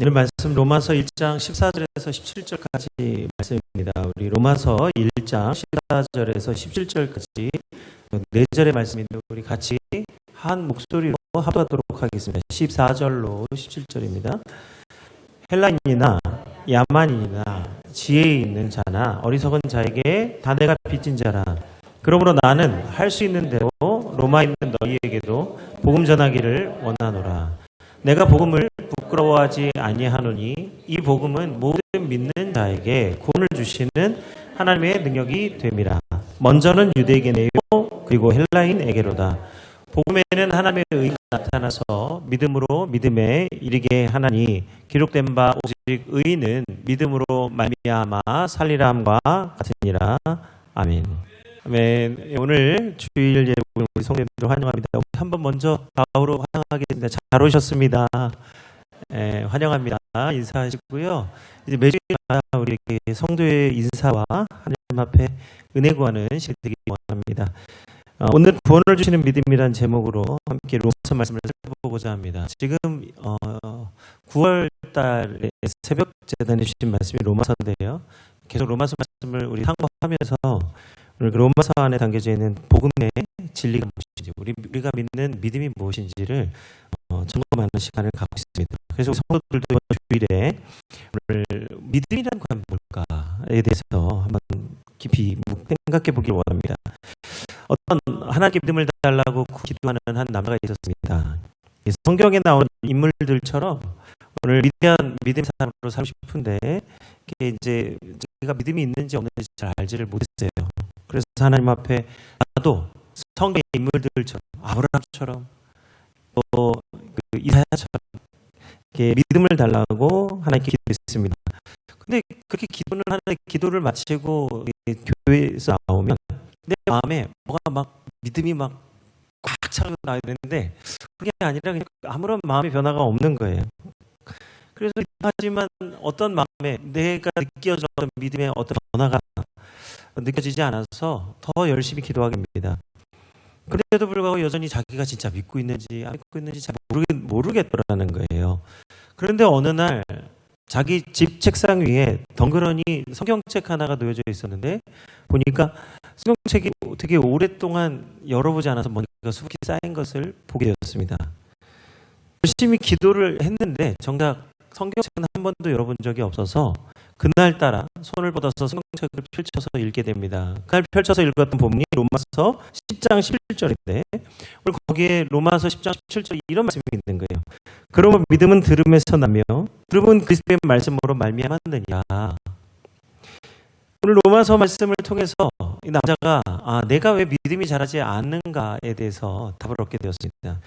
오늘 말씀 로마서 1장 14절에서 17절까지 말씀입니다. 우리 로마서 1장 14절에서 17절까지 4절의 말씀인데 우리 같이 한 목소리로 합하도록 하겠습니다. 14절로 17절입니다. 헬라인이나 야만인이나 지혜 있는 자나 어리석은 자에게 다 내가 빚진 자라. 그러므로 나는 할 수 있는 대로 로마에 있는 너희에게도 복음 전하기를 원하노라. 내가 복음을 부끄러워하지 아니하노니 이 복음은 모든 믿는 자에게 구원을 주시는 하나님의 능력이 됨이라. 먼저는 유대에게네요 그리고 헬라인에게로다. 복음에는 하나님의 의가 나타나서 믿음으로 믿음에 이르게 하나니 기록된 바 오직 의인은 믿음으로 말미암아 살리라 함과 같으니라. 아멘. 아멘. 오늘 주일 예배 우리 성도님들 환영합니다. 한번 먼저 가오로 환영하겠습니다. 잘 오셨습니다. 환영합니다. 인사하시고요. 이제 매주마다 우리 성도의 인사와 하나님 앞에 은혜 구하는 시간 되기 원합니다. 오늘 구원을 주시는 믿음이란 제목으로 함께 로마서 말씀을 살펴보고자 합니다. 지금 9월 달에 새벽 재단에 주신 말씀이 로마서인데요. 계속 로마서 말씀을 우리 상고하면서 오늘 그 로마서 안에 담겨져 있는 복음의 진리가 무엇인지, 우리가 믿는 믿음이 무엇인지를 점검하는 시간을 갖고 있습니다. 그래서 성도들도 이번 주일에 오늘 믿음이란 과연 뭘까에 대해서 한번 깊이 생각해 보길 원합니다. 어떤 하나님께 믿음을 달라고 기도하는 한 남자가 있었습니다. 성경에 나오는 인물들처럼 오늘 위대한 믿음 사람으로 살고 싶은데 이제 제가 믿음이 있는지 없는지 잘 알지를 못했어요. 그래서 하나님 앞에 나도 성경 인물들처럼 아브라함처럼 또 이사야처럼 이렇게 믿음을 달라고 하나님께 기도했습니다. 근데 그렇게 기도는 하는데 기도를 마치고 교회에서 나오면 내 마음에 뭐가 막 믿음이 막 꽉 차고 나야 되는데 그게 아니라 그냥 아무런 마음의 변화가 없는 거예요. 그래서 하지만 어떤 마음에 내가 느껴졌던 믿음의 어떤 변화가 느껴지지 않아서 더 열심히 기도하게 됩니다. 그래도 불구하고 여전히 자기가 진짜 믿고 있는지 안 믿고 있는지 잘 모르겠더라는 거예요. 그런데 어느 날 자기 집 책상 위에 덩그러니 성경책 하나가 놓여져 있었는데 보니까 성경책이 되게 오랫동안 열어보지 않아서 뭔가 수북히 쌓인 것을 보게 되었습니다. 열심히 기도를 했는데 정작 성경책은 한 번도 열어본 적이 없어서 그날따라 손을 뻗어서 성경책을 펼쳐서 읽게 됩니다. 그날 펼쳐서 읽었던 본문이 로마서 10장 11절인데 오늘 거기에 로마서 10장 17절 이런 말씀이 있는 거예요. 그러면 믿음은 들음에서 나며 들음은 그리스도의 말씀으로 말미암았느니라. 오늘 로마서 말씀을 통해서 이 남자가 내가 왜 믿음이 자라지 않는가에 대해서 답을 얻게 되었습니다.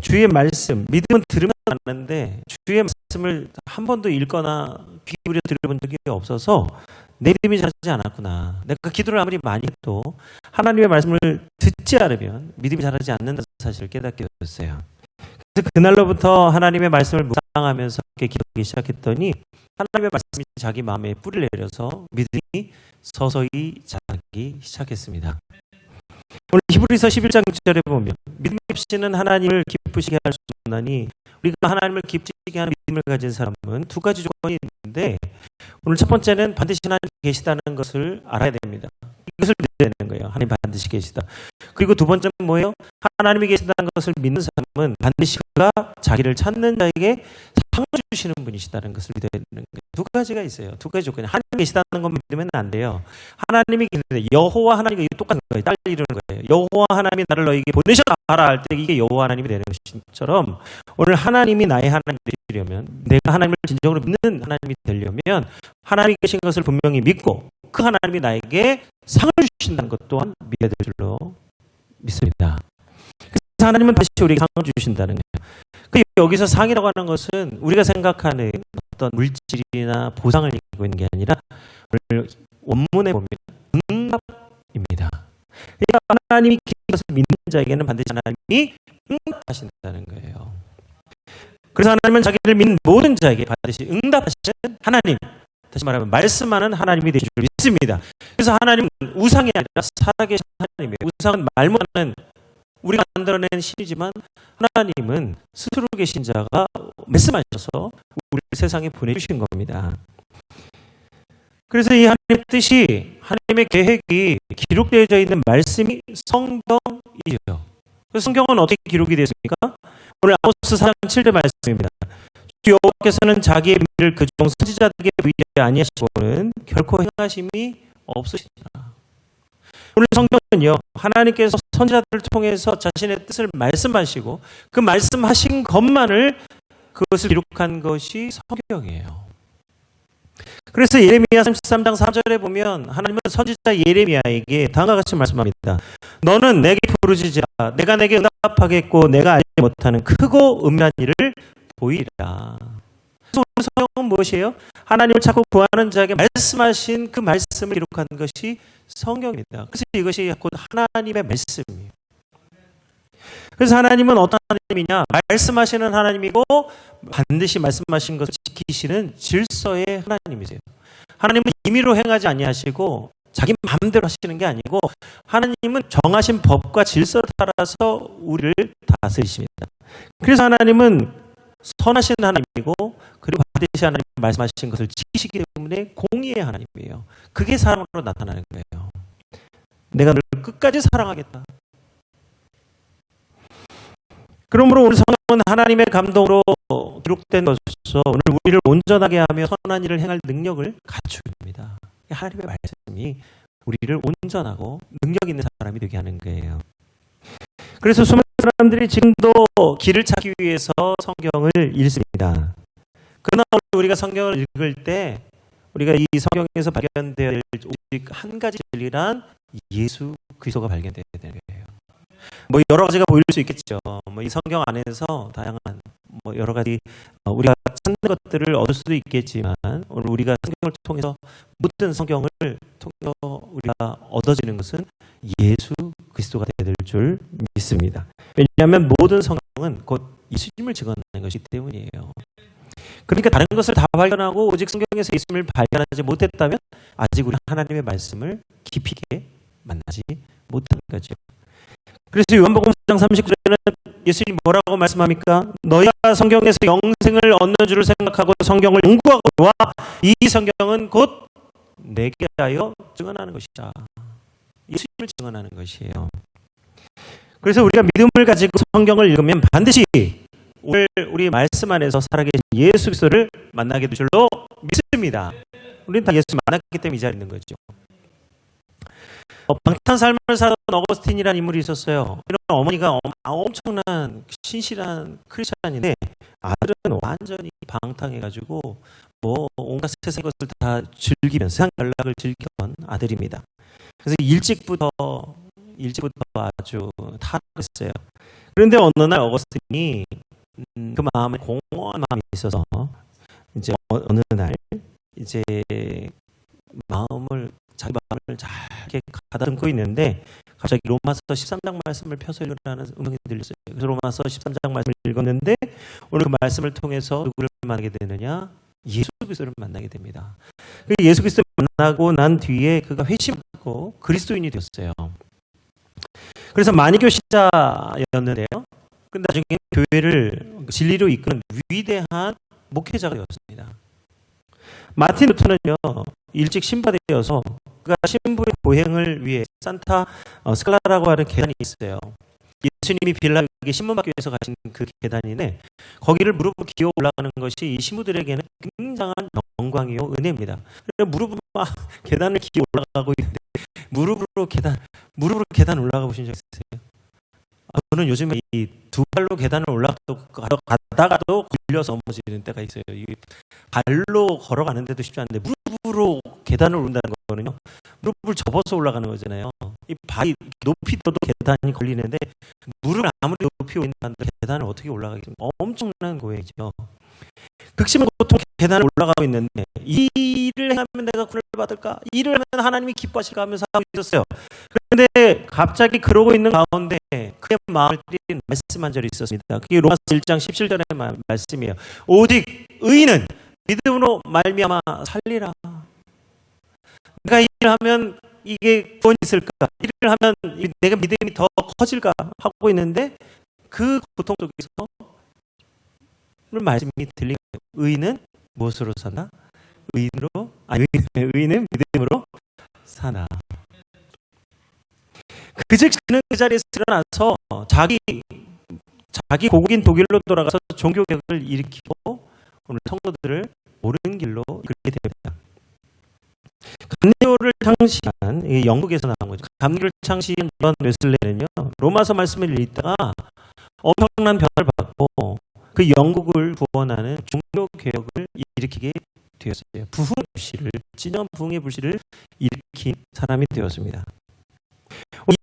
주의 말씀, 믿음은 들으면 아는데 주의 말씀을 한 번도 읽거나 귀 기울여 들어본 적이 없어서 내 믿음이 자라지 않았구나. 내가 기도를 아무리 많이 해도 하나님의 말씀을 듣지 않으면 믿음이 자라지 않는다는 사실을 깨닫게 되었어요. 그래서 그날로부터 하나님의 말씀을 묵상하면서 기도하기 시작했더니 하나님의 말씀이 자기 마음에 뿌리를 내려서 믿음이 서서히 자라기 시작했습니다. 오늘 히브리서 11장 6절에 보면 믿음 없이는 하나님을 기쁘시게 할 수 없나니 우리가 하나님을 기쁘시게 하는 믿음을 가진 사람은 두 가지 조건이 있는데 오늘 첫 번째는 반드시 하나님 계시다는 것을 알아야 됩니다. 이것을 믿어야 되는 거예요. 하나님 반드시 계시다. 그리고 두 번째는 뭐예요? 하나님이 계시다는 것을 믿는 사람은 반드시 그가 자기를 찾는 자에게 상을 주시는 분이시다는 것을 믿어야 되는 거예요. 두 가지가 있어요. 두 가지 조건이. 하나님이 계시다는 건 믿으면 안 돼요. 하나님이 계시다. 여호와 하나님과 똑같은 거예요. 딸 이루는 거예요. 여호와 하나님이 나를 너에게 보내셨다 할 때 이게 여호와 하나님이 되는 것처럼 오늘 하나님이 나의 하나님이 되려면 내가 하나님을 진정으로 믿는 하나님이 되려면 하나님이 계신 것을 분명히 믿고 그 하나님이 나에게 상을 주신다는 것 또한 믿어야 될 줄로 믿습니다. 그래서 하나님은 다시 우리에게 상을 주신다는 거예요. 여기서 상이라고 하는 것은 우리가 생각하는 어떤 물질이나 보상을 얘기하고 있는 게 아니라 오늘 원문에 보면 응답입니다. 그러니까 하나님이 그것을 믿는 자에게는 반드시 하나님이 응답하신다는 거예요. 그래서 하나님은 자기를 믿는 모든 자에게 반드시 응답하시는 하나님, 다시 말하면 말씀하는 하나님이 되실 줄 믿습니다. 그래서 하나님은 우상이 아니라 살아계신 하나님이에요. 우상은 말 못하는 우리가 만들어낸 신이지만 하나님은 스스로 계신 자가 말씀하셔서 우리 세상에 보내주신 겁니다. 그래서 이 하나님의 뜻이, 하나님의 계획이 기록되어져 있는 말씀이 성경이죠. 그래서 성경은 어떻게 기록이 되어 있습니까? 오늘 아모스 4장 7절 말씀입니다. 주 여호와께서는 자기의 비밀을 그종 선지자들에게 보이지 아니하시고는 결코 행하심이 없으시다. 오늘 성경은요, 하나님께서 선지자들을 통해서 자신의 뜻을 말씀하시고 그 말씀하신 것만을, 그것을 기록한 것이 성경이에요. 그래서 예레미야 33장 4절에 보면 하나님은 선지자 예레미야에게 다음과 같이 말씀합니다. 너는 내게 부르짖으라. 내가 내게 응답하겠고 내가 알지 못하는 크고 은밀한 일을 보이리라. 그래서 오늘 성경은 무엇이에요? 하나님을 찾고 구하는 자에게 말씀하신 그 말씀을 기록한 것이 성경입니다. 그래서 이것이 곧 하나님의 말씀이에요. 그래서 하나님은 어떤 하나님이냐? 말씀하시는 하나님이고 반드시 말씀하신 것을 지키시는 질서의 하나님이세요. 하나님은 임의로 행하지 아니하시고 자기 마음대로 하시는 게 아니고 하나님은 정하신 법과 질서를 따라서 우리를 다스리십니다. 그래서 하나님은 선하신 하나님이고 그리고 반드시 하나님 말씀하신 것을 지키시기 때문에 공의의 하나님이에요. 그게 사랑으로 나타나는 거예요. 내가 너를 끝까지 사랑하겠다. 그러므로 오늘 성경은 하나님의 감동으로 기록된 것으로서 오늘 우리를 온전하게 하며 선한 일을 행할 능력을 갖춥니다. 하나님의 말씀이 우리를 온전하고 능력 있는 사람이 되게 하는 거예요. 그래서 수많은 사람들이 지금도 길을 찾기 위해서 성경을 읽습니다. 그러나 우리가 성경을 읽을 때 우리가 이 성경에서 발견되어야 될 오직 한 가지 진리란 예수 그리스도가 발견되어야 되는 거예요. 뭐 여러 가지가 보일 수 있겠죠. 뭐 이 성경 안에서 다양한 뭐 여러 가지 우리가 찾는 것들을 얻을 수도 있겠지만 오늘 우리가 성경을 통해서 모든 성경을 통해서 우리가 얻어지는 것은 예수 그리스도가 되어야 될 줄 믿습니다. 왜냐하면 모든 성경은 곧 예수님을 증언하는 것이기 때문이에요. 그러니까 다른 것을 다 발견하고 오직 성경에서 예수님을 발견하지 못했다면 아직 우리 하나님의 말씀을 깊이 있게 만나지 못하는 거죠. 그래서 요한복음 4장 39절에는 예수님이 뭐라고 말씀합니까? 너희가 성경에서 영생을 얻는 줄을 생각하고 성경을 연구하고 와, 이 성경은 곧 내게 하여 증언하는 것이다. 예수님을 증언하는 것이에요. 그래서 우리가 믿음을 가지고 성경을 읽으면 반드시 오늘 우리 말씀 안에서 살아계신 예수 그리스도를 만나게 될 줄로 믿습니다. 우리는 다 예수 만났기 때문에 이 자리에 있는 거죠. 방탄 삶을 살던 어거스틴이라는 인물이 있었어요. 이런 어머니가 엄청난 신실한 크리스찬인데 아들은 완전히 방탕해가지고 뭐 온갖 세상 것을 다 즐기면서 세상 연락을 즐기던 아들입니다. 그래서 일찍부터 아주 타락했어요. 그런데 어느 날 어거스틴이 그 마음에 공허한 마음이 있어서 이제 어느 날 이제 자기 마음을 잘 가다듬고 있는데 갑자기 로마서 13장 말씀을 펴서 읽으라는 음성이 들렸어요. 그래서 로마서 13장 말씀을 읽었는데 오늘 그 말씀을 통해서 누구를 만나게 되느냐? 예수 그리스도를 만나게 됩니다. 예수 그리스도를 만나고 난 뒤에 그가 회심하고 그리스도인이 되었어요. 그래서 만이교 신자였는데요. 나중에 교회를 진리로 이끄는 위대한 목회자가 되었습니다. 마틴 루터는요, 일찍 신바되어서 그가 신부의 고행을 위해 산타 스칼라라고 하는 계단이 있어요. 예수님이 빌라에 신문받기 위해서 가신 그 계단인데 거기를 무릎으로 기어 올라가는 것이 이 신부들에게는 굉장한 영광이요 은혜입니다. 무릎으로 계단을 기어 올라가고 있는데 무릎으로 계단 올라가 보신 적 있으세요? 저는 요즘에 이 두 발로 계단을 가다가도 굴려서 넘어지는 때가 있어요. 이 발로 걸어가는데도 쉽지 않은데 무릎으로 계단을 오른다는 거는요. 무릎을 접어서 올라가는 거잖아요. 이 발이 높이 들어도 계단이 걸리는데 무릎을 아무리 높이 올린다는데 계단을 어떻게 올라가겠습니까? 엄청난 고행이죠. 극심한 고통 계단을 올라가고 있는데 이 일을 행하면 내가 구원을 받을까? 이 일을 하면 하나님이 기뻐하실까 하면서 하고 있었어요. 그런데 갑자기 그러고 있는 가운데 그의 마음을 때린 말씀 한 절이 있었습니다. 그게 로마서 1장 17절의 말씀이에요. 오직 의인은 믿음으로 말미암아 살리라. 내가 이 일을 하면 이게 구원이 있을까? 일을 하면 내가 믿음이 더 커질까? 하고 있는데 그 고통 속에서 오늘 말씀이 들리는 거예요. 의인은 무엇으로 사나? 의인은 믿음으로 사나. 그즉 그는 그 자리에서 일어나서 자기 고국인 독일로 돌아가서 종교개혁을 일으키고 오늘 성도들을 옳은 길로 이끌게 됩니다. 감리교를 창시한, 영국에서 나온 거죠. 감리교를 창시한 존 웨슬레는요, 로마서 말씀을 읽다가 엄청난 변화를 받고 그 영국을 구원하는 종교개혁을 일으키게 되었어요. 진정 부흥의 불씨를 일으킨 사람이 되었습니다.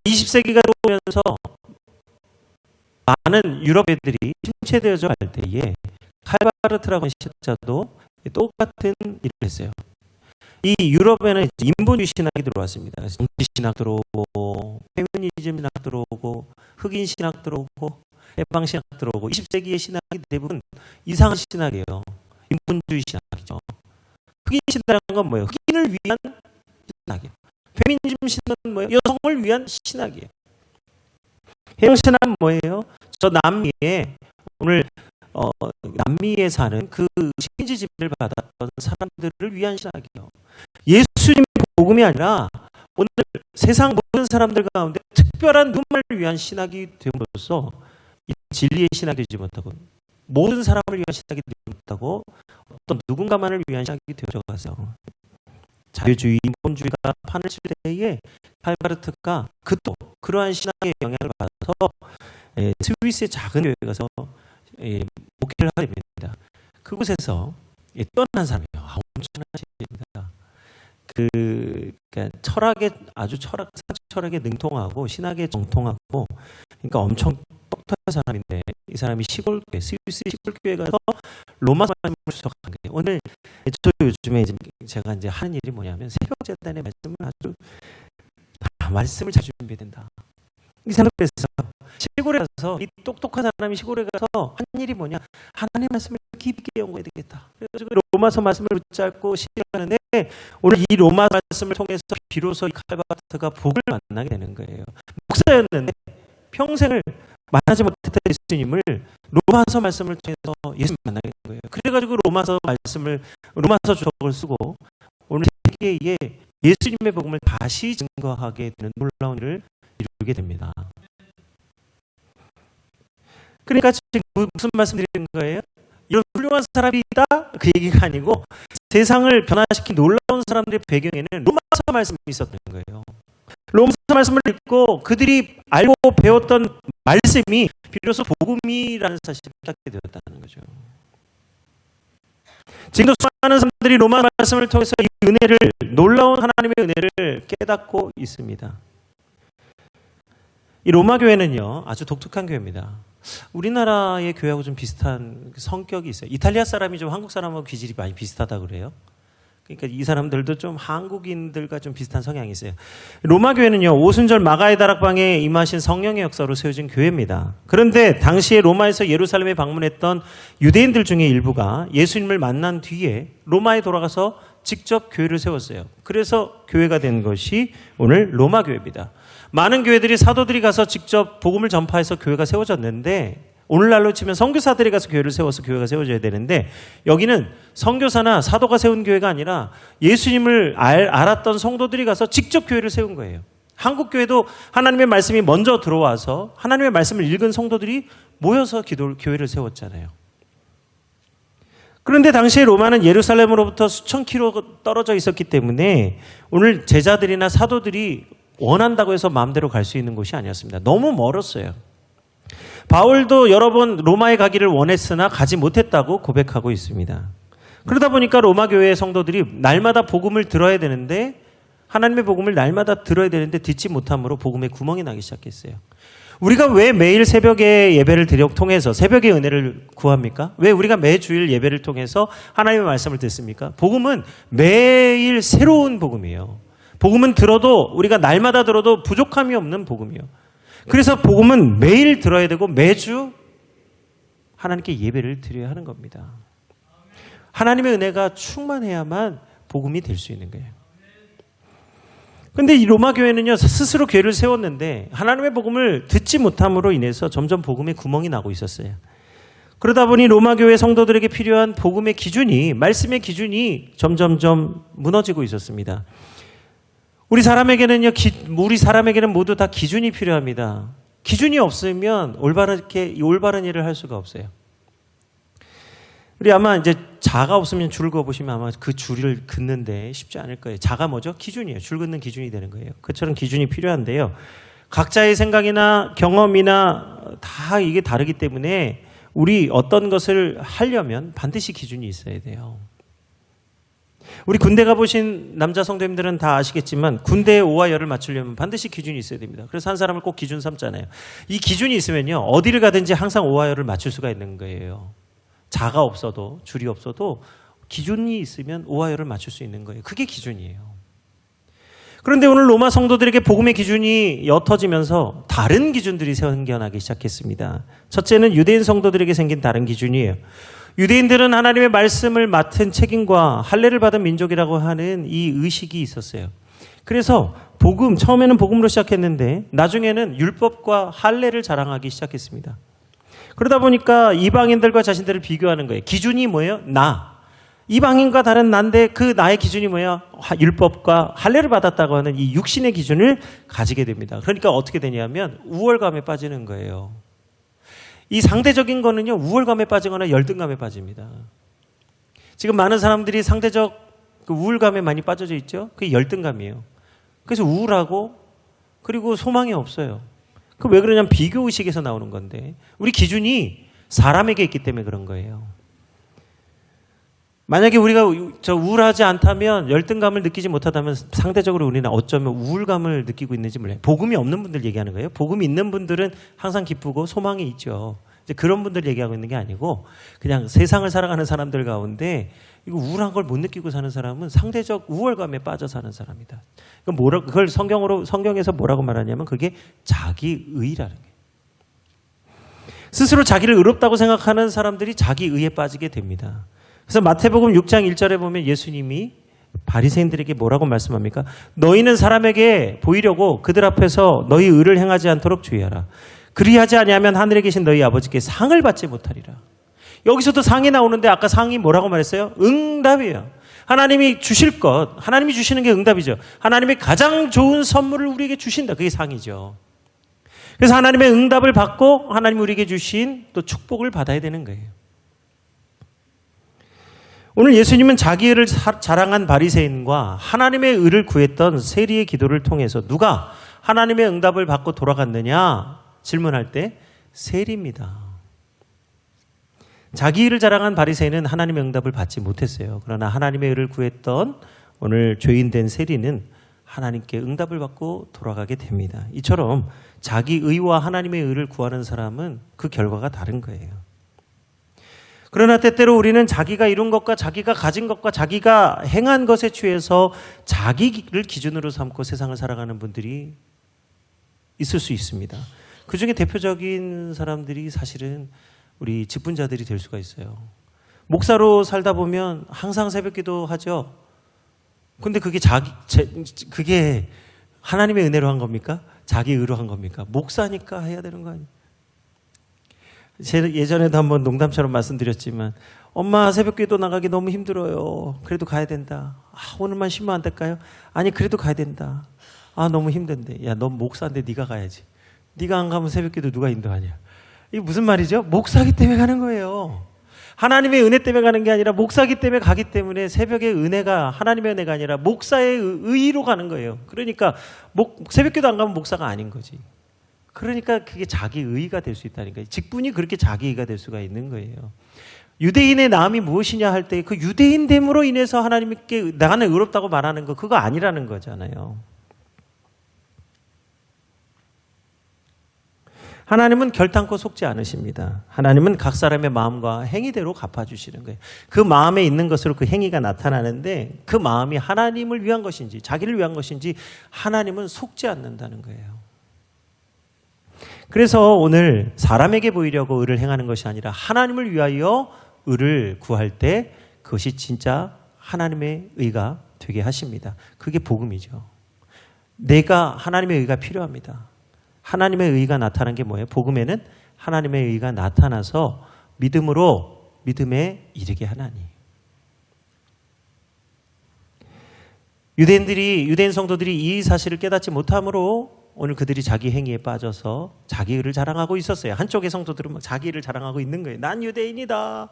20세기가 들어오면서 많은 유럽 애들이 침체되어져 갈 때에 칼바르트라고 하는 신학자도 똑같은 일을 했어요. 이 유럽에는 인본주의 신학이 들어왔습니다. 정치 신학 들어오고, 페미니즘 신학 들어오고, 흑인 신학 들어오고, 해방 신학 들어오고, 20세기의 신학이 대부분 이상한 신학이에요. 인본주의 신학이죠. 흑인 신학이라는 건 뭐예요? 흑인을 위한 신학이에요. 페미니즘 신학은 뭐예요? 여성을 위한 신학이에요. 해방 신학은 뭐예요? 저 남미에 오늘 남미에 사는 그 식민지 지배를 받았던 사람들을 위한 신학이에요. 예수님의 복음이 아니라 오늘 세상 모든 사람들 가운데 특별한 누군가를 위한 신학이 됨으로써 진리의 신학이 되지 못하고 모든 사람을 위한 신학이 되지 못하고 어떤 누군가만을 위한 신학이 되어져 가서 자유주의, 인본주의가 판을 칠 때에 칼바르트가 그러한 신학의 영향을 받아서 스위스의 작은 교회에 가서 목회를 하게 됩니다. 그곳에서 떠난 사람이에요. 엄청난 신입니다. 그러니까 철학에 능통하고 신학에 정통하고, 그러니까 엄청 똑똑한 사람인데 이 사람이 스위스 시골교회 가서 로마 말씀을 수석한 거예요. 오늘 저 요즘에 제가 이제 하는 일이 뭐냐면 새벽 재단의 말씀을 말씀을 잘 준비해야 된다. 이 생각을 했어요. 시골에 가서 이 똑똑한 사람이 시골에 가서 한 일이 뭐냐? 하나님의 말씀을 깊게 연구해야 되겠다. 그래서 로마서 말씀을 붙잡고 시작하는데 오늘 이 로마 말씀을 통해서 비로소 이 칼바르트가 복을 만나게 되는 거예요. 목사였는데 평생을 만나지 못했던 예수님을 로마서 말씀을 통해서 예수님 만나게 된 거예요. 그래가지고 로마서 주석을 쓰고 오늘 세계에 예수님의 복음을 다시 증거하게 되는 놀라운 일을 이루게 됩니다. 그러니까 지금 무슨 말씀 드리는 거예요? 이런 훌륭한 사람이 있다? 그 얘기가 아니고 세상을 변화시킨 놀라운 사람들의 배경에는 로마서 말씀이 있었던 거예요. 로마서 말씀을 읽고 그들이 알고 배웠던 말씀이 비로소 복음이라는 사실을 깨닫게 되었다는 거죠. 지금도 수많은 사람들이 로마 말씀을 통해서 이 놀라운 하나님의 은혜를 깨닫고 있습니다. 이 로마 교회는요, 아주 독특한 교회입니다. 우리나라의 교회하고 좀 비슷한 성격이 있어요. 이탈리아 사람이 좀 한국 사람하고 기질이 많이 비슷하다 그래요. 그러니까 이 사람들도 좀 한국인들과 좀 비슷한 성향이 있어요. 로마 교회는요, 오순절 마가의 다락방에 임하신 성령의 역사로 세워진 교회입니다. 그런데 당시에 로마에서 예루살렘에 방문했던 유대인들 중에 일부가 예수님을 만난 뒤에 로마에 돌아가서 직접 교회를 세웠어요. 그래서 교회가 된 것이 오늘 로마 교회입니다. 많은 교회들이 사도들이 가서 직접 복음을 전파해서 교회가 세워졌는데, 오늘날로 치면 선교사들이 가서 교회를 세워서 교회가 세워져야 되는데, 여기는 선교사나 사도가 세운 교회가 아니라 예수님을 알았던 성도들이 가서 직접 교회를 세운 거예요. 한국 교회도 하나님의 말씀이 먼저 들어와서 하나님의 말씀을 읽은 성도들이 모여서 교회를 세웠잖아요. 그런데 당시에 로마는 예루살렘으로부터 수천 킬로 떨어져 있었기 때문에 오늘 제자들이나 사도들이 원한다고 해서 마음대로 갈 수 있는 곳이 아니었습니다. 너무 멀었어요. 바울도 여러 번 로마에 가기를 원했으나 가지 못했다고 고백하고 있습니다. 그러다 보니까 로마 교회의 성도들이 날마다 복음을 들어야 되는데, 하나님의 복음을 날마다 들어야 되는데 듣지 못함으로 복음에 구멍이 나기 시작했어요. 우리가 왜 매일 새벽에 예배를 통해서 새벽의 은혜를 구합니까? 왜 우리가 매주일 예배를 통해서 하나님의 말씀을 듣습니까? 복음은 매일 새로운 복음이에요. 복음은 우리가 날마다 들어도 부족함이 없는 복음이요. 그래서 복음은 매일 들어야 되고 매주 하나님께 예배를 드려야 하는 겁니다. 하나님의 은혜가 충만해야만 복음이 될 수 있는 거예요. 근데 이 로마 교회는요, 스스로 교회를 세웠는데 하나님의 복음을 듣지 못함으로 인해서 점점 복음에 구멍이 나고 있었어요. 그러다 보니 로마 교회 성도들에게 필요한 복음의 기준이, 말씀의 기준이 점점점 무너지고 있었습니다. 우리 사람에게는 모두 다 기준이 필요합니다. 기준이 없으면 올바른 일을 할 수가 없어요. 우리 아마 이제 자가 없으면 줄을 그어보시면 아마 그 줄을 긋는데 쉽지 않을 거예요. 자가 뭐죠? 기준이에요. 줄 긋는 기준이 되는 거예요. 그처럼 기준이 필요한데요. 각자의 생각이나 경험이나 다 이게 다르기 때문에 우리 어떤 것을 하려면 반드시 기준이 있어야 돼요. 우리 군대 가보신 남자 성도님들은 다 아시겠지만 군대의 오와 열을 맞추려면 반드시 기준이 있어야 됩니다. 그래서 한 사람을 꼭 기준 삼잖아요. 이 기준이 있으면요, 어디를 가든지 항상 오와 열을 맞출 수가 있는 거예요. 자가 없어도, 줄이 없어도 기준이 있으면 오와 열을 맞출 수 있는 거예요. 그게 기준이에요. 그런데 오늘 로마 성도들에게 복음의 기준이 옅어지면서 다른 기준들이 생겨나기 시작했습니다. 첫째는 유대인 성도들에게 생긴 다른 기준이에요. 유대인들은 하나님의 말씀을 맡은 책임과 할례를 받은 민족이라고 하는 이 의식이 있었어요. 그래서 처음에는 복음으로 시작했는데 나중에는 율법과 할례를 자랑하기 시작했습니다. 그러다 보니까 이방인들과 자신들을 비교하는 거예요. 기준이 뭐예요? 나. 이방인과 다른 나인데 그 나의 기준이 뭐예요? 율법과 할례를 받았다고 하는 이 육신의 기준을 가지게 됩니다. 그러니까 어떻게 되냐면 우월감에 빠지는 거예요. 이 상대적인 거는요, 우월감에 빠지거나 열등감에 빠집니다. 지금 많은 사람들이 상대적 그 우울감에 많이 빠져져 있죠? 그게 열등감이에요. 그래서 우울하고 그리고 소망이 없어요. 그 왜 그러냐면 비교의식에서 나오는 건데 우리 기준이 사람에게 있기 때문에 그런 거예요. 만약에 우리가 우울하지 않다면, 열등감을 느끼지 못하다면 상대적으로 우리는 어쩌면 우울감을 느끼고 있는지 몰라요. 복음이 없는 분들 얘기하는 거예요. 복음이 있는 분들은 항상 기쁘고 소망이 있죠. 이제 그런 분들 얘기하고 있는 게 아니고 그냥 세상을 살아가는 사람들 가운데 이거 우울한 걸 못 느끼고 사는 사람은 상대적 우월감에 빠져 사는 사람이다. 그걸 성경에서 뭐라고 말하냐면 그게 자기의라는 거예요. 스스로 자기를 의롭다고 생각하는 사람들이 자기의에 빠지게 됩니다. 그래서 마태복음 6장 1절에 보면 예수님이 바리새인들에게 뭐라고 말씀합니까? 너희는 사람에게 보이려고 그들 앞에서 너희 의를 행하지 않도록 주의하라. 그리하지 아니하면 하늘에 계신 너희 아버지께 상을 받지 못하리라. 여기서도 상이 나오는데 아까 상이 뭐라고 말했어요? 응답이에요. 하나님이 주실 것, 하나님이 주시는 게 응답이죠. 하나님이 가장 좋은 선물을 우리에게 주신다. 그게 상이죠. 그래서 하나님의 응답을 받고 하나님이 우리에게 주신 또 축복을 받아야 되는 거예요. 오늘 예수님은 자기 의를 자랑한 바리새인과 하나님의 의를 구했던 세리의 기도를 통해서 누가 하나님의 응답을 받고 돌아갔느냐 질문할 때 세리입니다. 자기 의를 자랑한 바리새인은 하나님의 응답을 받지 못했어요. 그러나 하나님의 의를 구했던 오늘 죄인된 세리는 하나님께 응답을 받고 돌아가게 됩니다. 이처럼 자기 의와 하나님의 의를 구하는 사람은 그 결과가 다른 거예요. 그러나 때때로 우리는 자기가 이룬 것과 자기가 가진 것과 자기가 행한 것에 취해서 자기를 기준으로 삼고 세상을 살아가는 분들이 있을 수 있습니다. 그 중에 대표적인 사람들이 사실은 우리 직분자들이 될 수가 있어요. 목사로 살다 보면 항상 새벽기도 하죠. 근데 그게 하나님의 은혜로 한 겁니까? 자기 의로 한 겁니까? 목사니까 해야 되는 거 아니에요? 제가 예전에도 한번 농담처럼 말씀드렸지만 엄마 새벽기도 나가기 너무 힘들어요. 그래도 가야 된다. 오늘만 쉬면 안 될까요? 아니 그래도 가야 된다. 너무 힘든데. 야, 넌 목사인데 네가 가야지. 네가 안 가면 새벽기도 누가 인도하냐. 이게 무슨 말이죠? 목사기 때문에 가는 거예요. 하나님의 은혜 때문에 가는 게 아니라 목사기 때문에 가기 때문에 새벽의 은혜가 하나님의 은혜가 아니라 목사의 의로 가는 거예요. 그러니까 새벽기도 안 가면 목사가 아닌 거지. 그러니까 그게 자기 의의가 될 수 있다는 거예요. 직분이 그렇게 자기 의의가 될 수가 있는 거예요. 유대인의 나음이 무엇이냐 할 때 그 유대인됨으로 인해서 하나님께 나는 의롭다고 말하는 거 그거 아니라는 거잖아요. 하나님은 결단코 속지 않으십니다. 하나님은 각 사람의 마음과 행위대로 갚아주시는 거예요. 그 마음에 있는 것으로 그 행위가 나타나는데 그 마음이 하나님을 위한 것인지 자기를 위한 것인지 하나님은 속지 않는다는 거예요. 그래서 오늘 사람에게 보이려고 의를 행하는 것이 아니라 하나님을 위하여 의를 구할 때 그것이 진짜 하나님의 의가 되게 하십니다. 그게 복음이죠. 내가 하나님의 의가 필요합니다. 하나님의 의가 나타난 게 뭐예요? 복음에는 하나님의 의가 나타나서 믿음에 이르게 하나니. 유대인 성도들이 이 사실을 깨닫지 못함으로 오늘 그들이 자기 행위에 빠져서 자기 의를 자랑하고 있었어요. 한쪽의 성도들은 막 자기 의를 자랑하고 있는 거예요. 난 유대인이다.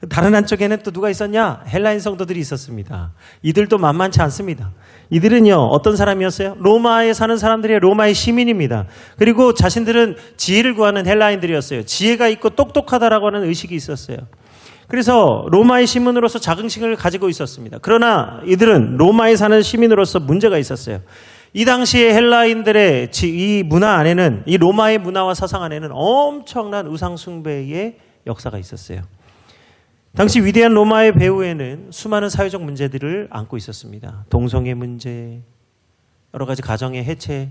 다른 한쪽에는 또 누가 있었냐? 헬라인 성도들이 있었습니다. 이들도 만만치 않습니다. 이들은요, 어떤 사람이었어요? 로마에 사는 사람들이 로마의 시민입니다. 그리고 자신들은 지혜를 구하는 헬라인들이었어요. 지혜가 있고 똑똑하다라고 하는 의식이 있었어요. 그래서 로마의 시민으로서 자긍심을 가지고 있었습니다. 그러나 이들은 로마에 사는 시민으로서 문제가 있었어요. 이 당시에 헬라인들의 이 문화 안에는, 이 로마의 문화와 사상 안에는 엄청난 우상숭배의 역사가 있었어요. 당시 위대한 로마의 배후에는 수많은 사회적 문제들을 안고 있었습니다. 동성애 문제, 여러 가지 가정의 해체,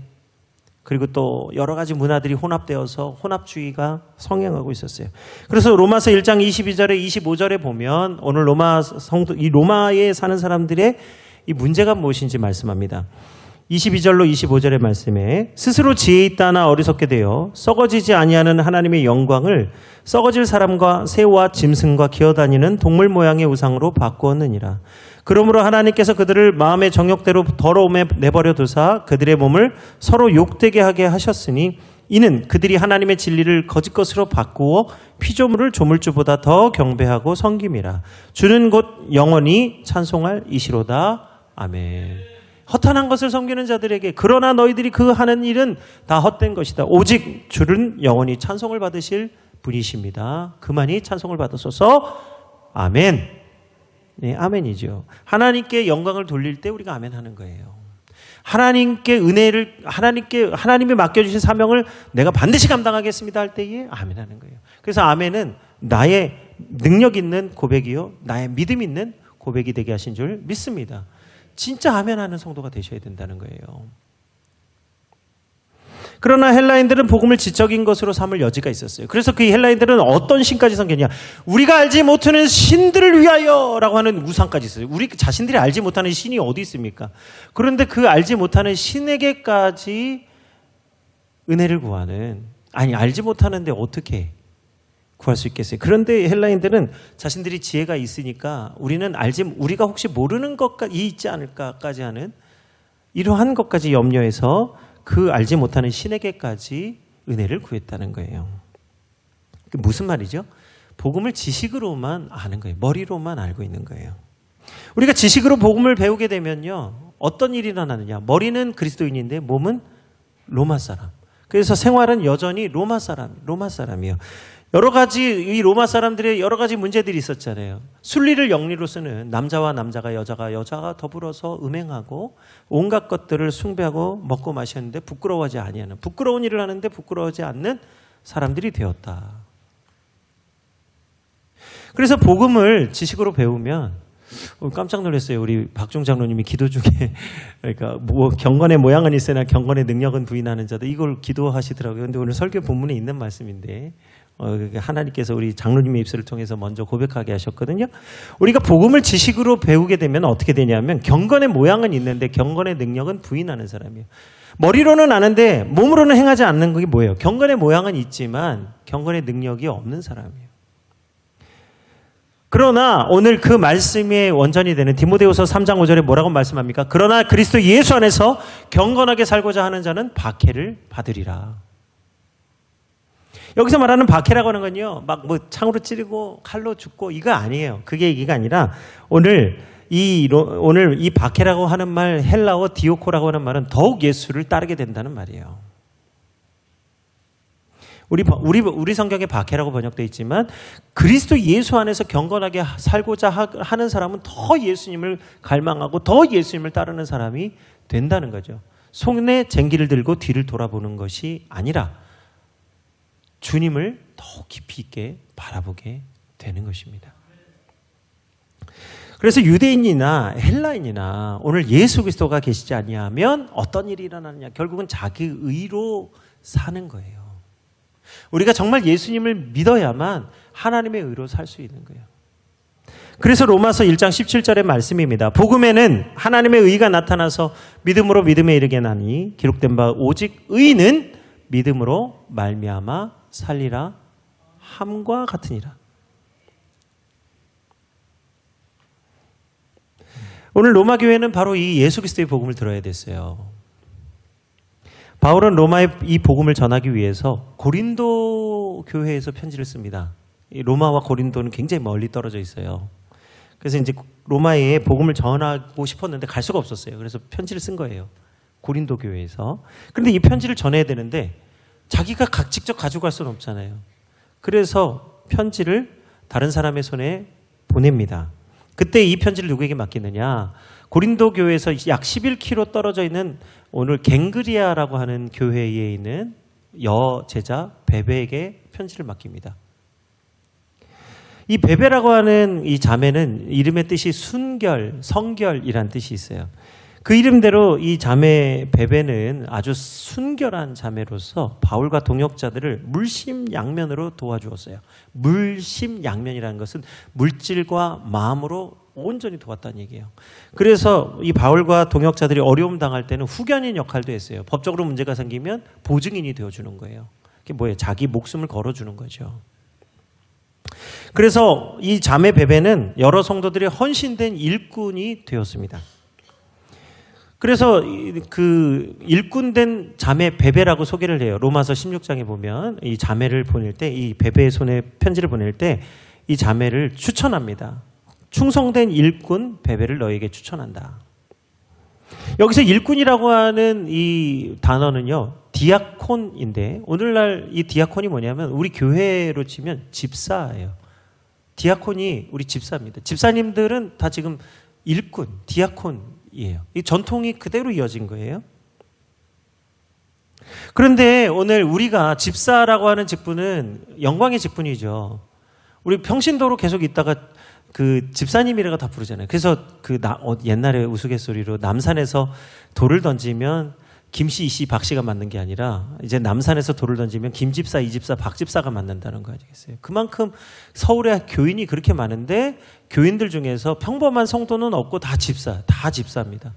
그리고 또 여러 가지 문화들이 혼합되어서 혼합주의가 성행하고 있었어요. 그래서 로마서 1장 22절에 25절에 보면 오늘 이 로마에 사는 사람들의 이 문제가 무엇인지 말씀합니다. 22절로 25절의 말씀에 스스로 지혜 있다나 어리석게 되어 썩어지지 아니하는 하나님의 영광을 썩어질 사람과 새와 짐승과 기어다니는 동물 모양의 우상으로 바꾸었느니라. 그러므로 하나님께서 그들을 마음의 정욕대로 더러움에 내버려 두사 그들의 몸을 서로 욕되게 하게 하셨으니 이는 그들이 하나님의 진리를 거짓 것으로 바꾸어 피조물을 조물주보다 더 경배하고 섬김이라. 주는 곧 영원히 찬송할 이시로다. 아멘. 허탄한 것을 섬기는 자들에게 그러나 너희들이 그 하는 일은 다 헛된 것이다. 오직 주는 영원히 찬송을 받으실 분이십니다. 그만이 찬송을 받으소서. 아멘. 네, 아멘이죠. 하나님께 영광을 돌릴 때 우리가 아멘 하는 거예요. 하나님께 은혜를, 하나님이 맡겨주신 사명을 내가 반드시 감당하겠습니다 할 때에 아멘 하는 거예요. 그래서 아멘은 나의 능력 있는 고백이요, 나의 믿음 있는 고백이 되게 하신 줄 믿습니다. 진짜 아멘 하는 성도가 되셔야 된다는 거예요. 그러나 헬라인들은 복음을 지적인 것으로 삼을 여지가 있었어요. 그래서 그 헬라인들은 어떤 신까지 섬겼냐? 우리가 알지 못하는 신들을 위하여 라고 하는 우상까지 있어요. 우리 자신들이 알지 못하는 신이 어디 있습니까? 그런데 그 알지 못하는 신에게까지 은혜를 구하는, 아니 알지 못하는데 어떻게 구할 수 있겠어요? 그런데 헬라인들은 자신들이 지혜가 있으니까 우리가 혹시 모르는 것까지 있지 않을까까지 하는 이러한 것까지 염려해서 그 알지 못하는 신에게까지 은혜를 구했다는 거예요. 무슨 말이죠? 복음을 지식으로만 아는 거예요. 머리로만 알고 있는 거예요. 우리가 지식으로 복음을 배우게 되면요, 어떤 일이 일어나느냐? 머리는 그리스도인인데 몸은 로마 사람. 그래서 생활은 여전히 로마 사람이에요. 이 로마 사람들의 여러 가지 문제들이 있었잖아요. 순리를 영리로 쓰는 남자와 남자가 여자가 더불어서 음행하고 온갖 것들을 숭배하고 먹고 마셨는데 부끄러워하지 아니하는, 부끄러운 일을 하는데 부끄러워하지 않는 사람들이 되었다. 그래서 복음을 지식으로 배우면 깜짝 놀랐어요. 우리 박종 장로님이 기도 중에 그러니까 경건의 모양은 있으나 경건의 능력은 부인하는 자들, 이걸 기도하시더라고요. 그런데 오늘 설교 본문에 있는 말씀인데 하나님께서 우리 장로님의 입술을 통해서 먼저 고백하게 하셨거든요. 우리가 복음을 지식으로 배우게 되면 어떻게 되냐면 경건의 모양은 있는데 경건의 능력은 부인하는 사람이에요. 머리로는 아는데 몸으로는 행하지 않는 게 뭐예요? 경건의 모양은 있지만 경건의 능력이 없는 사람이에요. 그러나 오늘 그 말씀의 원전이 되는 디모데후서 3장 5절에 뭐라고 말씀합니까? 그러나 그리스도 예수 안에서 경건하게 살고자 하는 자는 박해를 받으리라. 여기서 말하는 박해라고 하는 건요, 막 창으로 찌르고 칼로 죽고 이거 아니에요. 그게 얘기가 아니라 오늘 이 박해라고 하는 말, 헬라어 디오코라고 하는 말은 더욱 예수를 따르게 된다는 말이에요. 우리 성경에 박해라고 번역되어 있지만 그리스도 예수 안에서 경건하게 살고자 하는 사람은 더 예수님을 갈망하고 더 예수님을 따르는 사람이 된다는 거죠. 손에 쟁기를 들고 뒤를 돌아보는 것이 아니라 주님을 더 깊이 있게 바라보게 되는 것입니다. 그래서 유대인이나 헬라인이나 오늘 예수 그리스도가 계시지 아니하면 어떤 일이 일어나느냐? 결국은 자기 의로 사는 거예요. 우리가 정말 예수님을 믿어야만 하나님의 의로 살 수 있는 거예요. 그래서 로마서 1장 17절의 말씀입니다. 복음에는 하나님의 의가 나타나서 믿음으로 믿음에 이르게 나니 기록된 바 오직 의는 믿음으로 말미암아 살리라 함과 같으니라. 오늘 로마 교회는 바로 이 예수 그리스도의 복음을 들어야 됐어요. 바울은 로마의 이 복음을 전하기 위해서 고린도 교회에서 편지를 씁니다. 로마와 고린도는 굉장히 멀리 떨어져 있어요. 그래서 이제 로마에 복음을 전하고 싶었는데 갈 수가 없었어요. 그래서 편지를 쓴 거예요. 고린도 교회에서. 그런데 이 편지를 전해야 되는데 자기가 직접 가지고 갈 수는 없잖아요. 그래서 편지를 다른 사람의 손에 보냅니다. 그때 이 편지를 누구에게 맡기느냐? 고린도 교회에서 약 11km 떨어져 있는 오늘 갱그리아라고 하는 교회에 있는 여제자 베베에게 편지를 맡깁니다. 이 베베라고 하는 이 자매는 이름의 뜻이 순결, 성결이란 뜻이 있어요. 그 이름대로 이 자매 베베는 아주 순결한 자매로서 바울과 동역자들을 물심양면으로 도와주었어요. 물심양면이라는 것은 물질과 마음으로 온전히 도왔다는 얘기예요. 그래서 이 바울과 동역자들이 어려움 당할 때는 후견인 역할도 했어요. 법적으로 문제가 생기면 보증인이 되어주는 거예요. 그게 뭐예요? 자기 목숨을 걸어주는 거죠. 그래서 이 자매 베베는 여러 성도들의 헌신된 일꾼이 되었습니다. 그래서 그 일꾼된 자매 베베라고 소개를 해요. 로마서 16장에 보면 이 자매를 보낼 때, 이 베베의 손에 편지를 보낼 때 이 자매를 추천합니다. 충성된 일꾼 베베를 너에게 추천한다. 여기서 일꾼이라고 하는 이 단어는요, 디아콘인데 오늘날 이 디아콘이 뭐냐면 우리 교회로 치면 집사예요. 디아콘이 우리 집사입니다. 집사님들은 다 지금 일꾼, 디아콘이에요. 이 전통이 그대로 이어진 거예요. 그런데 오늘 우리가 집사라고 하는 직분은 영광의 직분이죠. 우리 평신도로 계속 있다가 그 집사님이라고 다 부르잖아요. 그래서 옛날에 우스갯소리로 남산에서 돌을 던지면 김씨, 이씨, 박씨가 맞는 게 아니라 이제 남산에서 돌을 던지면 김집사, 이집사, 박집사가 맞는다는 거 아니겠어요? 그만큼 서울에 교인이 그렇게 많은데 교인들 중에서 평범한 성도는 없고 다 집사입니다.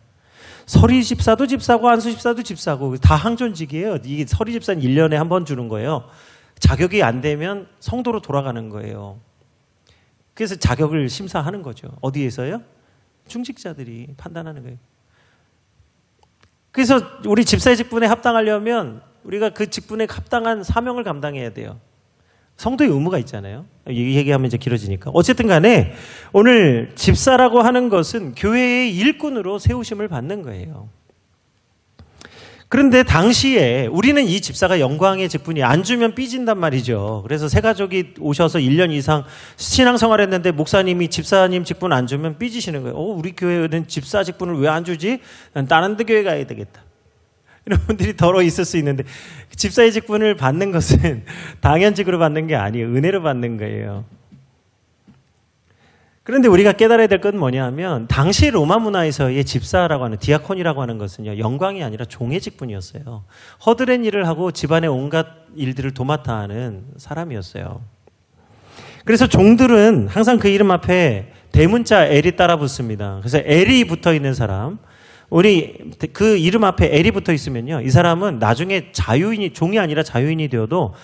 서리 집사도 집사고 안수 집사도 집사고 다 항존직이에요. 이게 서리 집사는 1년에 한 번 주는 거예요. 자격이 안 되면 성도로 돌아가는 거예요. 그래서 자격을 심사하는 거죠. 어디에서요? 중직자들이 판단하는 거예요. 그래서 우리 집사의 직분에 합당하려면 우리가 그 직분에 합당한 사명을 감당해야 돼요. 성도의 의무가 있잖아요. 이 얘기하면 이제 길어지니까. 어쨌든 간에 오늘 집사라고 하는 것은 교회의 일꾼으로 세우심을 받는 거예요. 그런데 당시에 우리는 이 집사가 영광의 직분이 안 주면 삐진단 말이죠. 그래서 새 가족이 오셔서 1년 이상 신앙생활 했는데 목사님이 집사님 직분 안 주면 삐지시는 거예요. 우리 교회는 집사 직분을 왜 안 주지? 난 다른 데 교회 가야 되겠다. 이런 분들이 더러 있을 수 있는데 집사의 직분을 받는 것은 당연직으로 받는 게 아니에요. 은혜로 받는 거예요. 그런데 우리가 깨달아야 될 건 뭐냐면 당시 로마 문화에서의 집사라고 하는 디아콘이라고 하는 것은요, 영광이 아니라 종의 직분이었어요. 허드렛 일을 하고 집안의 온갖 일들을 도맡아 하는 사람이었어요. 그래서 종들은 항상 그 이름 앞에 대문자 L이 따라 붙습니다. 그래서 L이 붙어 있는 사람, 우리 그 이름 앞에 L이 붙어 있으면요, 이 사람은 나중에 자유인이, 종이 아니라 자유인이 되어도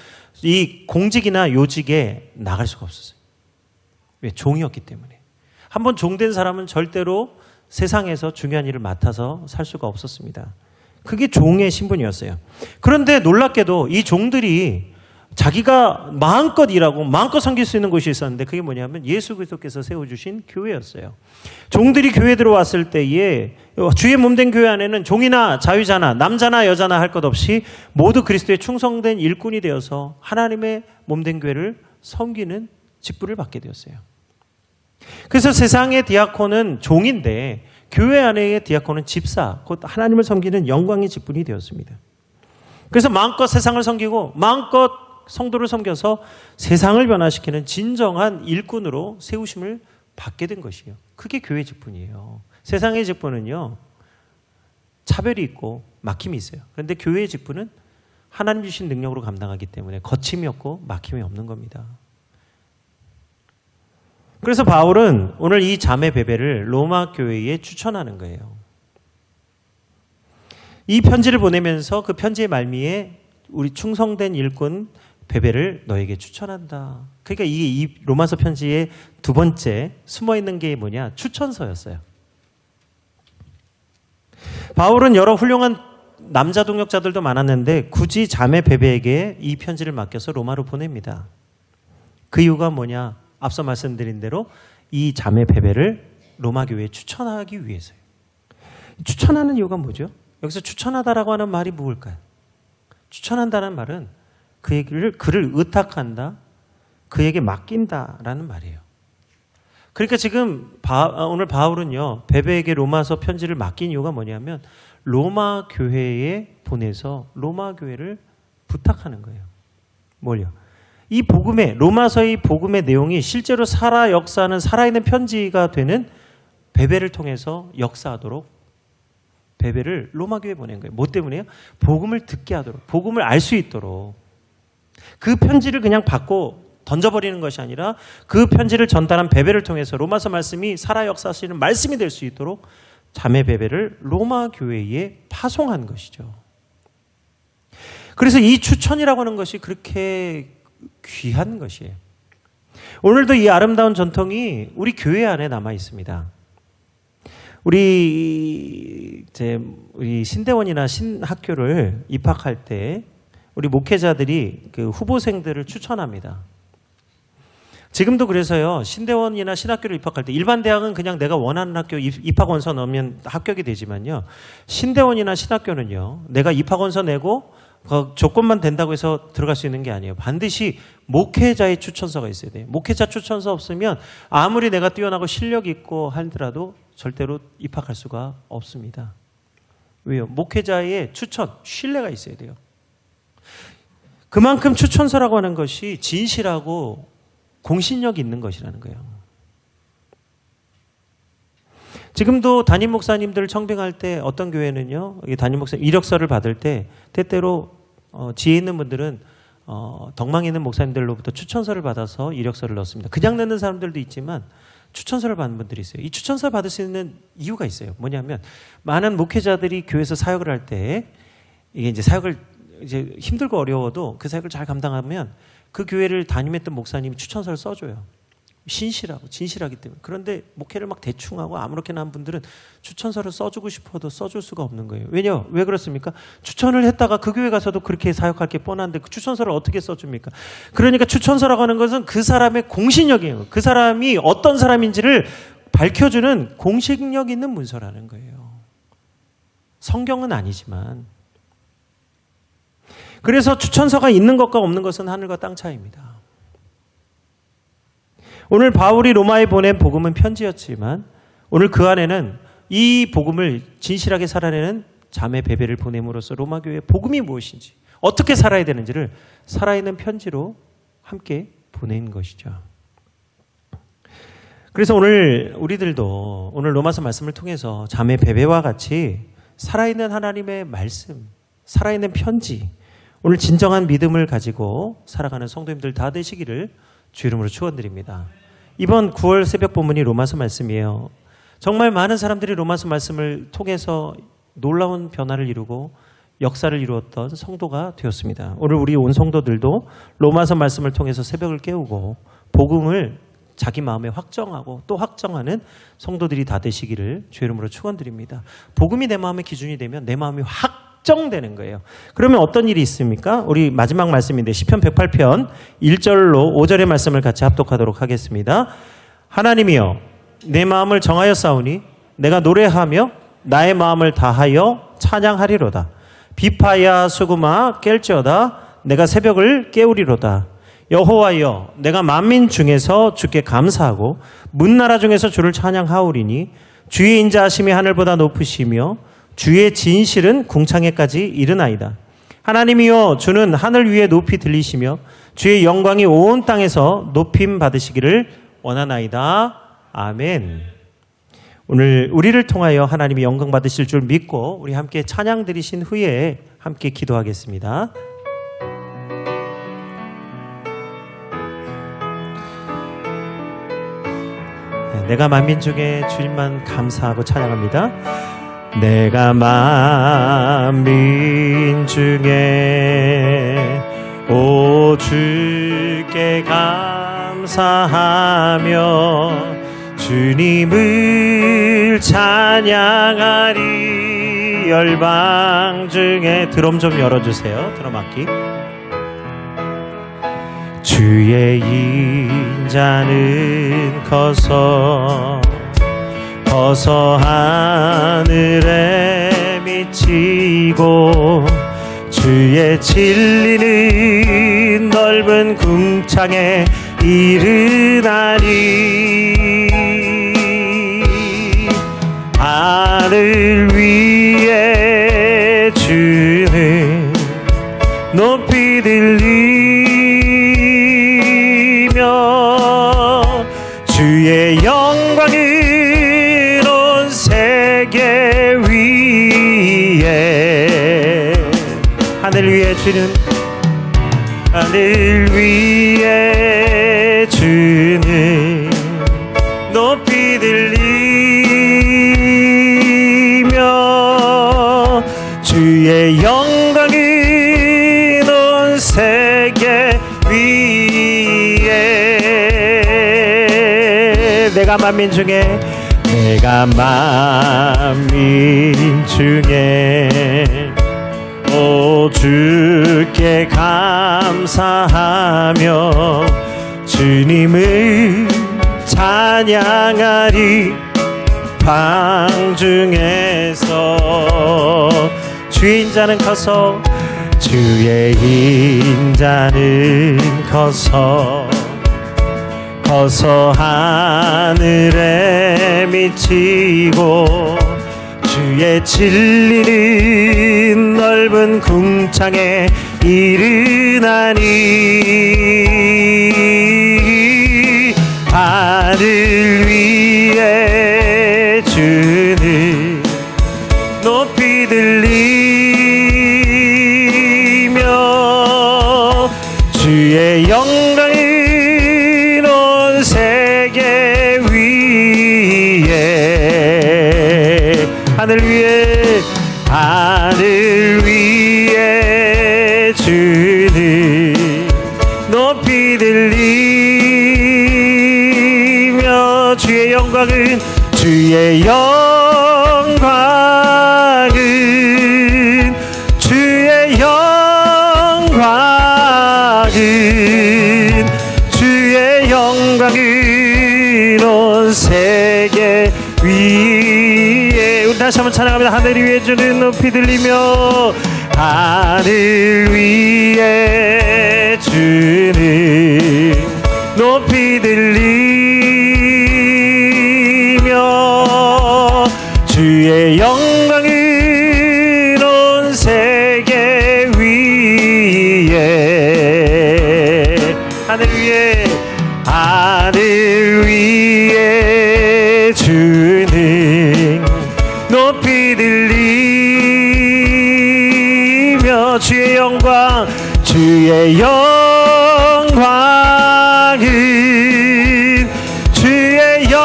이 공직이나 요직에 나갈 수가 없었어요. 왜? 종이었기 때문에. 한번 종된 사람은 절대로 세상에서 중요한 일을 맡아서 살 수가 없었습니다. 그게 종의 신분이었어요. 그런데 놀랍게도 이 종들이 자기가 마음껏 일하고 마음껏 섬길 수 있는 곳이 있었는데 그게 뭐냐면 예수 그리스도께서 세워주신 교회였어요. 종들이 교회에 들어왔을 때에 주의 몸된 교회 안에는 종이나 자유자나 남자나 여자나 할 것 없이 모두 그리스도의 충성된 일꾼이 되어서 하나님의 몸된 교회를 섬기는 직분을 받게 되었어요. 그래서 세상의 디아콘은 종인데 교회 안에의 디아콘은 집사, 곧 하나님을 섬기는 영광의 직분이 되었습니다. 그래서 마음껏 세상을 섬기고 마음껏 성도를 섬겨서 세상을 변화시키는 진정한 일꾼으로 세우심을 받게 된 것이에요. 그게 교회 직분이에요. 세상의 직분은요, 차별이 있고 막힘이 있어요. 그런데 교회의 직분은 하나님 주신 능력으로 감당하기 때문에 거침이 없고 막힘이 없는 겁니다. 그래서 바울은 오늘 이 자매 베베를 로마 교회에 추천하는 거예요. 이 편지를 보내면서 그 편지의 말미에 우리 충성된 일꾼 베베를 너에게 추천한다. 그러니까 이 로마서 편지의 두 번째 숨어있는 게 뭐냐? 추천서였어요. 바울은 여러 훌륭한 남자 동역자들도 많았는데 굳이 자매 베베에게 이 편지를 맡겨서 로마로 보냅니다. 그 이유가 뭐냐? 앞서 말씀드린 대로 이 자매 베베를 로마 교회에 추천하기 위해서요. 추천하는 이유가 뭐죠? 여기서 추천하다라고 하는 말이 무엇일까요? 추천한다는 말은 그를 의탁한다, 그에게 맡긴다라는 말이에요. 그러니까 지금 오늘 바울은요, 베베에게 로마서 편지를 맡긴 이유가 뭐냐면 로마 교회에 보내서 로마 교회를 부탁하는 거예요. 뭘요? 이 복음의 로마서의 복음의 내용이 실제로 역사하는 살아있는 편지가 되는 베베를 통해서 역사하도록 베베를 로마 교회에 보낸 거예요. 뭐 때문에요? 복음을 듣게 하도록, 복음을 알 수 있도록. 그 편지를 그냥 받고 던져버리는 것이 아니라 그 편지를 전달한 베베를 통해서 로마서 말씀이 살아 역사하시는 말씀이 될 수 있도록 자매 베베를 로마 교회에 파송한 것이죠. 그래서 이 추천이라고 하는 것이 그렇게 귀한 것이에요. 오늘도 이 아름다운 전통이 우리 교회 안에 남아 있습니다. 우리 신대원이나 신학교를 입학할 때 우리 목회자들이 그 후보생들을 추천합니다. 지금도 그래서요, 신대원이나 신학교를 입학할 때 일반 대학은 그냥 내가 원하는 학교 입학 원서 넣으면 합격이 되지만요, 신대원이나 신학교는요, 내가 입학 원서 내고 그 조건만 된다고 해서 들어갈 수 있는 게 아니에요. 반드시 목회자의 추천서가 있어야 돼요. 목회자 추천서 없으면 아무리 내가 뛰어나고 실력 있고 하더라도 절대로 입학할 수가 없습니다. 왜요? 목회자의 추천, 신뢰가 있어야 돼요. 그만큼 추천서라고 하는 것이 진실하고 공신력이 있는 것이라는 거예요. 지금도 담임 목사님들 청빙할 때 어떤 교회는요, 담임 목사님 이력서를 받을 때 때때로 지혜 있는 분들은 덕망에 있는 목사님들로부터 추천서를 받아서 이력서를 넣습니다. 그냥 넣는 사람들도 있지만 추천서를 받는 분들이 있어요. 이 추천서를 받을 수 있는 이유가 있어요. 뭐냐면 많은 목회자들이 교회에서 사역을 할 때 이게 이제 사역을 이제 힘들고 어려워도 그 사역을 잘 감당하면 그 교회를 담임했던 목사님이 추천서를 써줘요. 신실하고 진실하기 때문에. 그런데 목회를 막 대충 하고 아무렇게나 한 분들은 추천서를 써주고 싶어도 써줄 수가 없는 거예요. 왜 그렇습니까? 추천을 했다가 그 교회 가서도 그렇게 사역할 게 뻔한데 그 추천서를 어떻게 써줍니까? 그러니까 추천서라고 하는 것은 그 사람의 공신력이에요. 그 사람이 어떤 사람인지를 밝혀주는 공신력 있는 문서라는 거예요. 성경은 아니지만. 그래서 추천서가 있는 것과 없는 것은 하늘과 땅 차이입니다. 오늘 바울이 로마에 보낸 복음은 편지였지만 오늘 그 안에는 이 복음을 진실하게 살아내는 자매 베베를 보냄으로써 로마 교회의 복음이 무엇인지, 어떻게 살아야 되는지를 살아있는 편지로 함께 보낸 것이죠. 그래서 오늘 우리들도 오늘 로마서 말씀을 통해서 자매 베베와 같이 살아있는 하나님의 말씀, 살아있는 편지, 오늘 진정한 믿음을 가지고 살아가는 성도님들 다 되시기를 주 이름으로 축원드립니다. 이번 9월 새벽 본문이 로마서 말씀이에요. 정말 많은 사람들이 로마서 말씀을 통해서 놀라운 변화를 이루고 역사를 이루었던 성도가 되었습니다. 오늘 우리 온 성도들도 로마서 말씀을 통해서 새벽을 깨우고 복음을 자기 마음에 확정하고 또 확정하는 성도들이 다 되시기를 주 이름으로 축원드립니다. 복음이 내 마음의 기준이 되면 내 마음이 확정되는 거예요. 그러면 어떤 일이 있습니까? 우리 마지막 말씀인데 시편 108편 1절로 5절의 말씀을 같이 합독하도록 하겠습니다. 하나님이여 내 마음을 정하여 싸우니 내가 노래하며 나의 마음을 다하여 찬양하리로다. 비파야 수구마 깰지어다. 내가 새벽을 깨우리로다. 여호와여 내가 만민 중에서 주께 감사하고 문나라 중에서 주를 찬양하오리니 주의 인자하심이 하늘보다 높으시며 주의 진실은 궁창에까지 이르나이다. 하나님이여 주는 하늘 위에 높이 들리시며 주의 영광이 온 땅에서 높임 받으시기를 원하나이다. 아멘. 오늘 우리를 통하여 하나님이 영광 받으실 줄 믿고 우리 함께 찬양 드리신 후에 함께 기도하겠습니다. 내가 만민 중에 주님만 감사하고 찬양합니다. 내가 만민 중에 오 주께 감사하며 주님을 찬양하리. 열방 중에 드럼 좀 열어주세요. 드럼 악기. 주의 인자는 커서 하늘에 미치고 주의 진리는 넓은 궁창에 이르나니. 하늘 위에 주는 높이 들리며 주의 영광은 온 세계 위에. 하늘 위에 주는, 하늘 위에 주는 높이 들리며 주의 영광은 온 세계 위에. 내가 만민 중에, 내가 만민 중에 오 주께 감사하며 주님을 찬양하리. 방중에서 주의 인자는 커서, 주의 인자는 커서 하늘에 미치고 주의 진리는 넓은 궁창에 이르나니. 하늘 위에 주는 높이 들리며 주의 영광은 온 세계 위에. 하늘 위에 주는 높이 들리며 주의 영광은, 주의 영광은, 주의 영광은, 주의 영광은 온 세계 위에. 우리 다시 한번 찬양합니다. 하늘 위에 주는 높이 들리며, 하늘 위에 주는 높이 들리며 주의 영광은 온 세계 위에. 하늘 위에 주는 높이 들리며 주의 영광, 주의 영광은, 주의 영광은,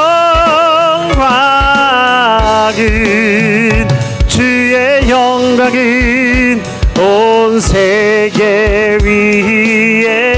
주의 영광은 온 세계 위에.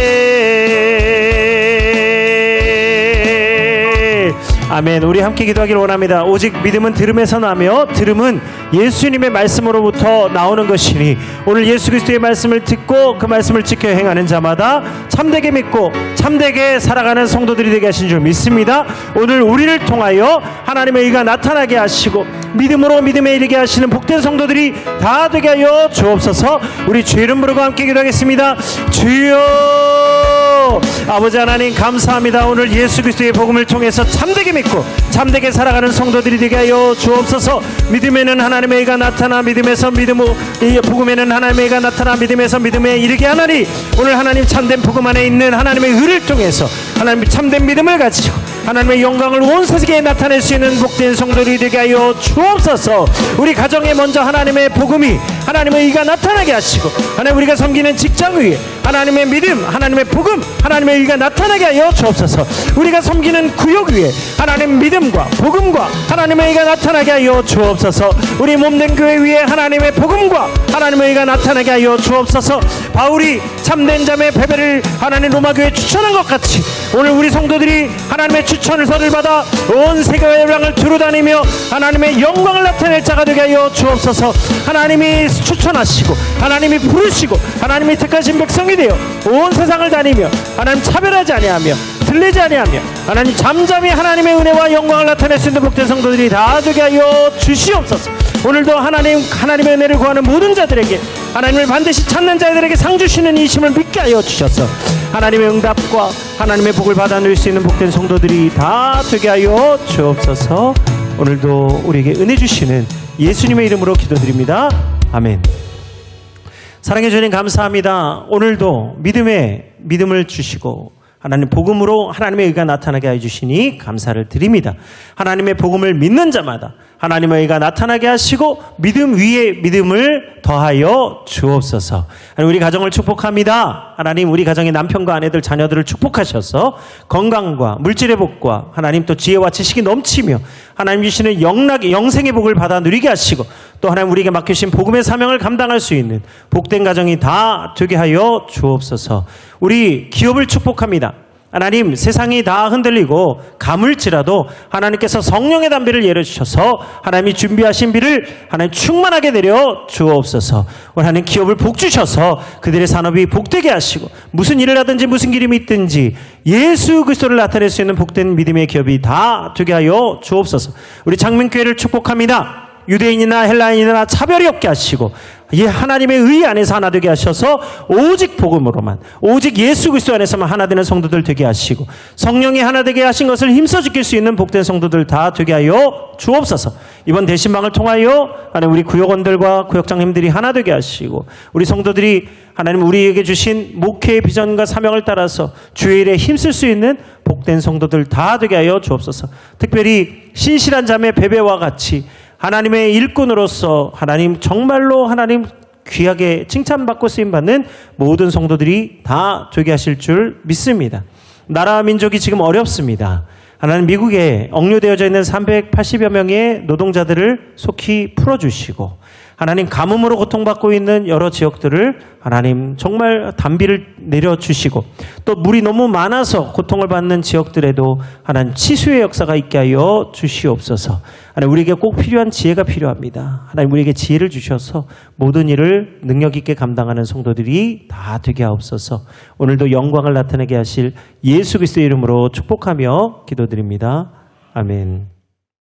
아멘. 우리 함께 기도하기를 원합니다. 오직 믿음은 들음에서 나며 들음은 예수님의 말씀으로부터 나오는 것이니, 오늘 예수 그리스도의 말씀을 듣고 그 말씀을 지켜 행하는 자마다 참되게 믿고 참되게 살아가는 성도들이 되게 하신 줄 믿습니다. 오늘 우리를 통하여 하나님의 의가 나타나게 하시고 믿음으로 믿음에 이르게 하시는 복된 성도들이 다 되게 하여 주옵소서. 우리 주 이름 부르고 함께 기도하겠습니다. 주여, 아버지 하나님 감사합니다. 오늘 예수 그리스도의 복음을 통해서 참되게 믿고 참되게 살아가는 성도들이 되게 하여 주옵소서. 믿음에는 하나님의 의가 나타나 믿음에서 믿음으로, 복음에는 하나님의 의가 나타나 믿음에서 믿음에 이르게 하나니, 오늘 하나님 참된 복음 안에 있는 하나님의 의를 통해서 하나님 참된 믿음을 가지고 하나님의 영광을 온 세계에 나타낼 수 있는 복된 성도들이 되게 하여 주옵소서. 우리 가정에 먼저 하나님의 복음이, 하나님의 의가 나타나게 하시고, 하나님 우리가 섬기는 직장 위에 하나님의 믿음, 하나님의 복음, 하나님의 의가 나타나게 하여 주옵소서. 우리가 섬기는 구역 위에 하나님의 믿음과 복음과 하나님의 의가 나타나게 하여 주옵소서. 우리 몸된 교회 위에 하나님의 복음과 하나님의 의가 나타나게 하여 주옵소서. 바울이 참된 자매 베베를 하나님 로마 교회에 추천한 것 같이 오늘 우리 성도들이 하나님의 추천서를 받아 온 세계의 땅을 두루다니며 하나님의 영광을 나타낼 자가 되게 하여 주옵소서. 하나님이 추천하시고 하나님이 부르시고 하나님이 택하신 백성이 되어 온 세상을 다니며 하나님 차별하지 아니하며 들리지 아니하며 하나님 잠잠히 하나님의 은혜와 영광을 나타낼 수 있는 복된 성도들이 다 되게 하여 주시옵소서. 오늘도 하나님의 은혜를 구하는 모든 자들에게 하나님을 반드시 찾는 자들에게 상 주시는 이 힘을 믿게 하여 주셔서 하나님의 응답과 하나님의 복을 받아 누릴 수 있는 복된 성도들이 다 되게 하여 주옵소서. 오늘도 우리에게 은혜 주시는 예수님의 이름으로 기도드립니다. 아멘. 사랑해 주님 감사합니다. 오늘도 믿음을 주시고 하나님 복음으로 하나님의 의가 나타나게 하여 주시니 감사를 드립니다. 하나님의 복음을 믿는 자마다 하나님의 의가 나타나게 하시고 믿음 위에 믿음을 더하여 주옵소서. 하나님 우리 가정을 축복합니다. 하나님 우리 가정의 남편과 아내들 자녀들을 축복하셔서 건강과 물질의 복과 하나님 또 지혜와 지식이 넘치며 하나님 주시는 영생의 복을 받아 누리게 하시고 또 하나님 우리에게 맡기신 복음의 사명을 감당할 수 있는 복된 가정이 다 되게 하여 주옵소서. 우리 기업을 축복합니다. 하나님 세상이 다 흔들리고 가물지라도 하나님께서 성령의 담비를 예려주셔서 하나님이 준비하신 비를 하나님 충만하게 내려 주옵소서. 하나님 기업을 복주셔서 그들의 산업이 복되게 하시고 무슨 일을 하든지 무슨 기름이 있든지 예수 그리스도를 나타낼 수 있는 복된 믿음의 기업이 다 되게 하여 주옵소서. 우리 장민교회를 축복합니다. 유대인이나 헬라인이나 차별이 없게 하시고 이 하나님의 의 안에서 하나 되게 하셔서 오직 복음으로만 오직 예수 그리스도 안에서만 하나 되는 성도들 되게 하시고 성령이 하나 되게 하신 것을 힘써 지킬 수 있는 복된 성도들 다 되게 하여 주옵소서. 이번 대신방을 통하여 하나님 우리 구역원들과 구역장님들이 하나 되게 하시고 우리 성도들이 하나님 우리에게 주신 목회의 비전과 사명을 따라서 주의 일에 힘쓸 수 있는 복된 성도들 다 되게 하여 주옵소서. 특별히 신실한 자매 베베와 같이 하나님의 일꾼으로서 하나님 정말로 하나님 귀하게 칭찬받고 쓰임받는 모든 성도들이 다 되게 하실 줄 믿습니다. 나라와 민족이 지금 어렵습니다. 하나님 미국에 억류되어져 있는 380여 명의 노동자들을 속히 풀어주시고 하나님 가뭄으로 고통받고 있는 여러 지역들을 하나님 정말 단비를 내려주시고 또 물이 너무 많아서 고통을 받는 지역들에도 하나님 치수의 역사가 있게 하여 주시옵소서. 하나님 우리에게 꼭 필요한 지혜가 필요합니다. 하나님 우리에게 지혜를 주셔서 모든 일을 능력 있게 감당하는 성도들이 다 되게 하옵소서. 오늘도 영광을 나타내게 하실 예수 그리스도의 이름으로 축복하며 기도드립니다. 아멘.